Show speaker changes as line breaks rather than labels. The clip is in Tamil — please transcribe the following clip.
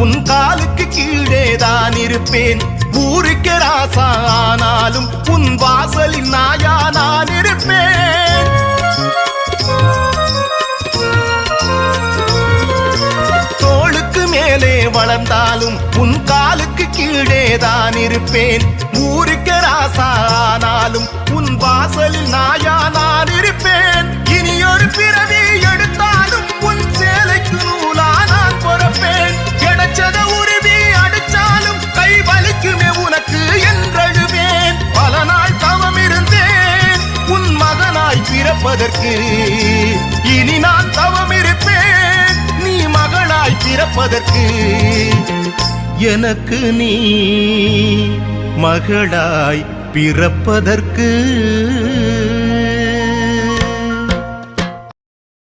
உன் காலுக்கு கீழேதான் இருப்பேன். ஊருக்கு ராசா ஆனாலும் உன் வாசலின் நாயா நான் இருப்பேன். தோளுக்கு மேலே வளர்ந்தாலும் உன் காலுக்கு கீழேதான் இருப்பேன். ஊருக்கு ராசா ஆனாலும் உன் வாசலில் நாயா நான் இருப்பேன். இனி ஒரு பிறவி எடுத்தாலும் உன் சேலைக்கு நூலா நான் பொறப்பேன். கிடைச்சத உருவி அடிச்சாலும் கை வலிக்குமே உனக்கு என்றழுவேன். பல நாள் தவம் இருந்தேன் உன் மகனாய் பிறப்பதற்கு. இனி நான் தவம் இருப்பேன் நீ மகளாய் பிறப்பதற்கு. எனக்கு நீ மகளாய் பிறப்பதற்கு.